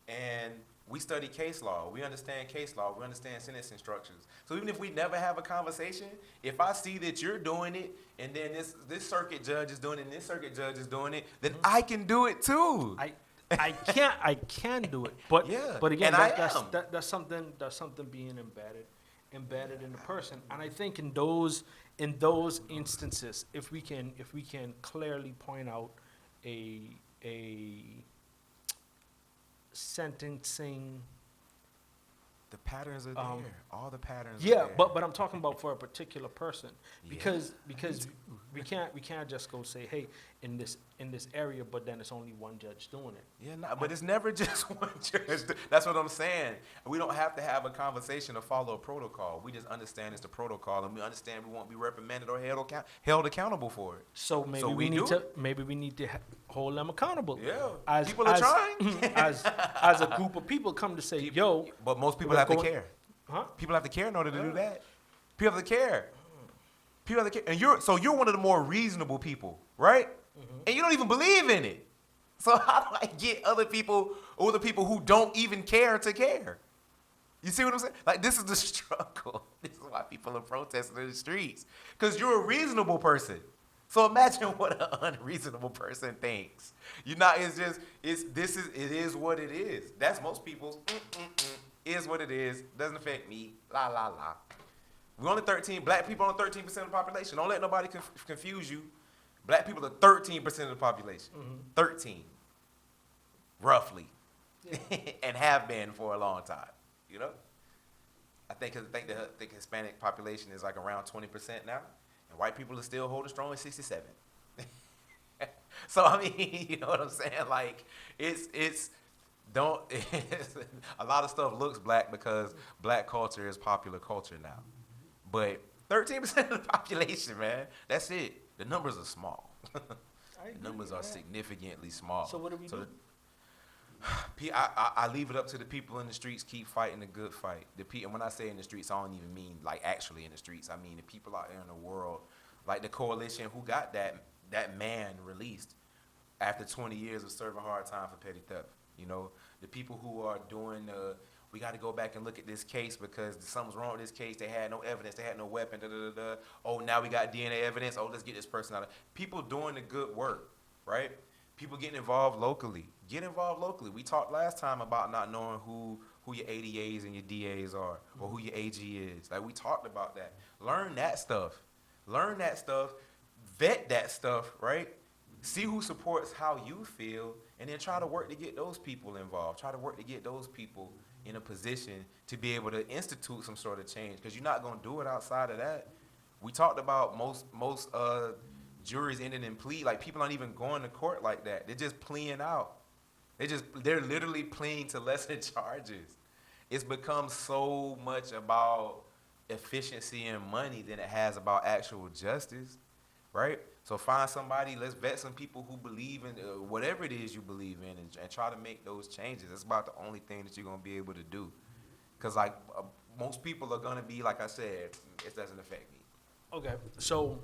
And we study case law, we understand case law, we understand sentencing structures. So even if we never have a conversation, if I see that you're doing it, and then this circuit judge is doing it, and this circuit judge is doing it, then I can do it too. I can do it, but Yeah, but again, and that's something being embedded in the person, and I think in those instances, if we can clearly point out a sentencing. The patterns are there. All the patterns are Yeah, there. but I'm talking about for a particular person, Yeah, because we can't just go say, hey, in this area, but then it's only one judge doing it. Yeah, but it's never just one judge. That's what I'm saying. We don't have to have a conversation to follow a protocol. We just understand it's the protocol, and we understand we won't be reprimanded or held accountable for it. So maybe So we need to hold them accountable. Yeah, people are trying. as a group of people come to say, yo. But most people have to care. Huh? People have to care in order to do that. People have to care. People have to care. And you're one of the more reasonable people, right? And you don't even believe in it. So how do I get other people or the people who don't even care to care? You see what I'm saying? Like, this is the struggle. This is why people are protesting in the streets. Because you're a reasonable person. So imagine what an unreasonable person thinks. It is what it is. That's most people's is what it is. Doesn't affect me. La, la, la. We're only 13. Black people are 13% of the population. Don't let nobody confuse you. Black people are 13% of the population. 13. Roughly. Yeah. And have been for a long time. You know? I think the Hispanic population is like around 20% now. And white people are still holding strong at 67. So, I mean, you know what I'm saying? Like, a lot of stuff looks black because black culture is popular culture now. But 13% of the population, man, that's it. The numbers are small. The numbers are significantly small. So what do we do? I leave it up to the people in the streets. Keep fighting the good fight. And when I say in the streets, I don't even mean like actually in the streets. I mean the people out there in the world, like the coalition who got that man released after 20 years of serving hard time for petty theft. You know, the people who are doing we got to go back and look at this case because something's wrong with this case. They had no evidence. They had no weapon. Oh, now we got DNA evidence. Oh, let's get this person out of. People doing the good work, right? People getting involved locally. Get involved locally. We talked last time about not knowing who your ADAs and your DAs are or who your AG is. Like, we talked about that. Learn that stuff. Vet that stuff, right? See who supports how you feel, and then try to work to get those people involved. Try to work to get those people in a position to be able to institute some sort of change, because you're not going to do it outside of that. We talked about most juries ending in plea. Like, people aren't even going to court like that. They're just pleading out. They're literally pleading to lesser charges. It's become so much about efficiency and money than it has about actual justice, right? So find somebody, let's vet some people who believe in whatever it is you believe in, and try to make those changes. It's about the only thing that you're going to be able to do. Because most people are going to be, like I said, it doesn't affect me. Okay, so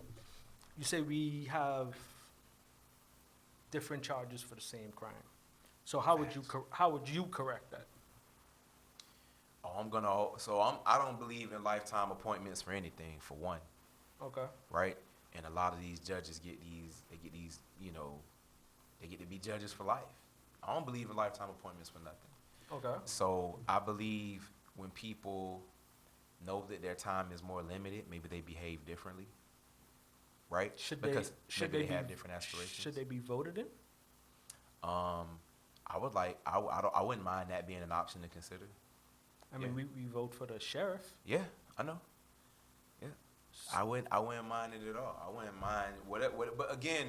you say we have different charges for the same crime. So how would you correct that? I don't believe in lifetime appointments for anything, for one. Okay. Right? And a lot of these judges get these, you know, they get to be judges for life. I don't believe in lifetime appointments for nothing. Okay. So I believe when people know that their time is more limited, maybe they behave differently. Right? Should because they maybe they have different aspirations. Should they be voted in? I wouldn't mind that being an option to consider. I mean, we vote for the sheriff. Yeah, I know. Yeah, I wouldn't mind it at all. I wouldn't mind whatever. But again,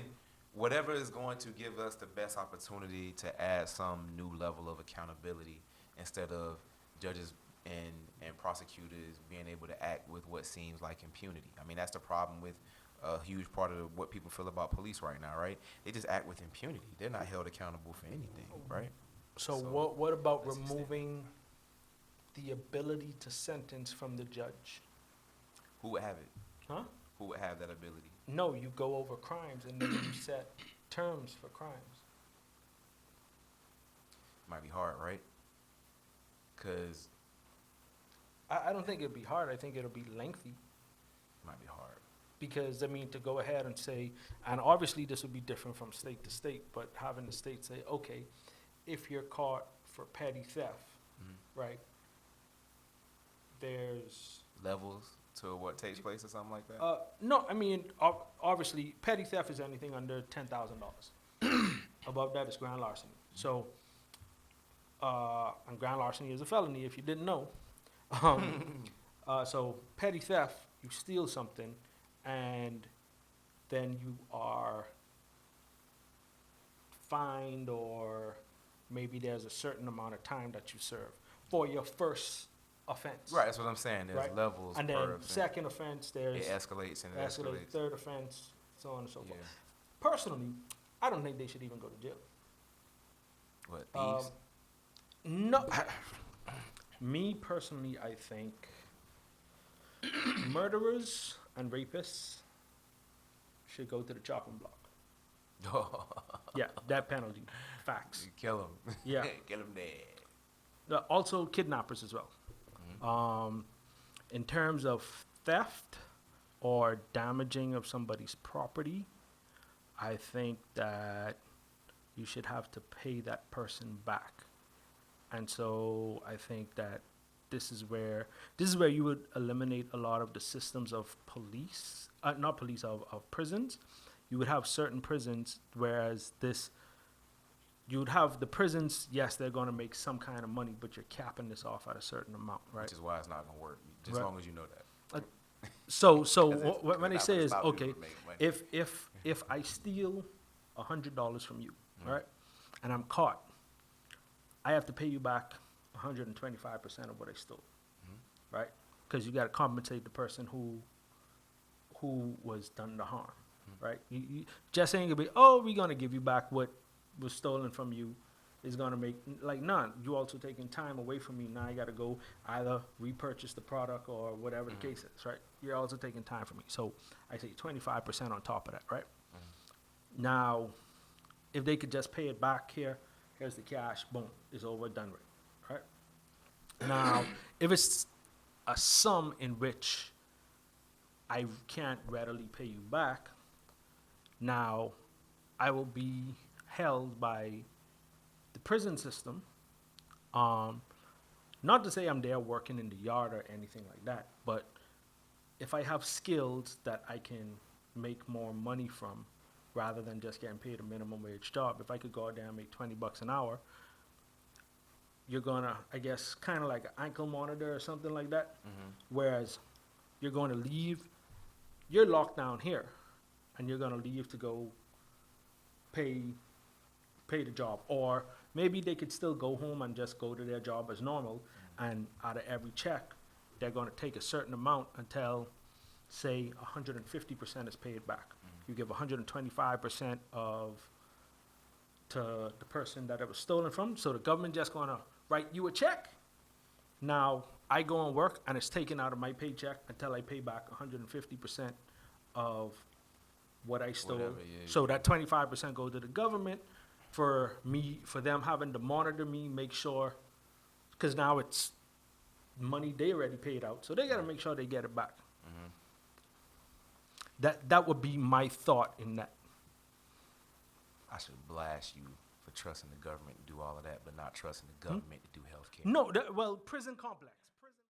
whatever is going to give us the best opportunity to add some new level of accountability instead of judges and prosecutors being able to act with what seems like impunity. I mean, that's the problem with a huge part of what people feel about police right now, right? They just act with impunity. They're not held accountable for anything, right? So, So, what about let's extend. removing the ability to sentence from the judge? Who would have it? Huh? Who would have that ability? No, you go over crimes and then you set terms for crimes. Might be hard, right? Because I don't think it'd be hard. I think it'll be lengthy. might be hard. Because, I mean, to go ahead and say, and obviously this would be different from state to state, but having the state say, okay, if you're caught for petty theft, Mhm. right, there's, Levels to what takes place or something like that? no, I mean, obviously, petty theft is anything under $10,000. Above that is grand larceny. So, and grand larceny is a felony if you didn't know. So petty theft, you steal something, and then you are fined, or maybe there's a certain amount of time that you serve for your first offense. Right, that's what I'm saying. There's Right. levels And per then offense. second offense, there's It escalates and it escalate, escalates. third offense, so on and so Yeah. forth. Personally, I don't think they should even go to jail. What, Um, thieves? No, me personally, I think murderers and rapists should go to the chopping block. Yeah, that penalty, facts. Kill them. Yeah. Kill them dead. Also, kidnappers as well. In terms of theft or damaging of somebody's property, I think that you should have to pay that person back. And so I think that this is where you would eliminate a lot of the systems of police, not police, of prisons. You would have certain prisons, whereas you would have the prisons, yes, they're going to make some kind of money, but you're capping this off at a certain amount, right? Which is why it's not going to work, just as Right. long as you know that. So 'Cause it's- when they they're say not is, gonna stop people okay, from making money. if I steal $100 from you, Mhm. right, and I'm caught, I have to pay you back 125% of what I stole, Mhm. right? Because you got to compensate the person who was done the harm, right? You just ain't gonna be, oh, we're gonna give you back what was stolen from you. Is gonna make like none. You also taking time away from me. Now I got to go either repurchase the product or whatever the case is, right? You're also taking time from me. So I say 25% on top of that, right? Now, if they could just pay it back here's the cash, boom, it's over, done with, right? Now, if it's a sum in which I can't readily pay you back, now I will be held by the prison system. Not to say I'm there working in the yard or anything like that, but if I have skills that I can make more money from, rather than just getting paid a minimum wage job, if I could go out there and make $20 an hour, you're gonna, I guess, kind of like an ankle monitor or something like that. Whereas you're going to leave, you're locked down here, and you're gonna leave to go pay the job, or maybe they could still go home and just go to their job as normal, and out of every check, they're going to take a certain amount until, say, 150% is paid back. You give 125% to the person that it was stolen from, so the government just going to write you a check. Now, I go and work, and it's taken out of my paycheck until I pay back 150% of what I stole. Whatever, yeah, So yeah. that 25% go to the government for them having to monitor me, make sure, because now it's money they already paid out, so they got to make sure they get it back. That would be my thought in that. I should blast you for trusting the government to do all of that, but not trusting the government to do healthcare. No, well, prison complex.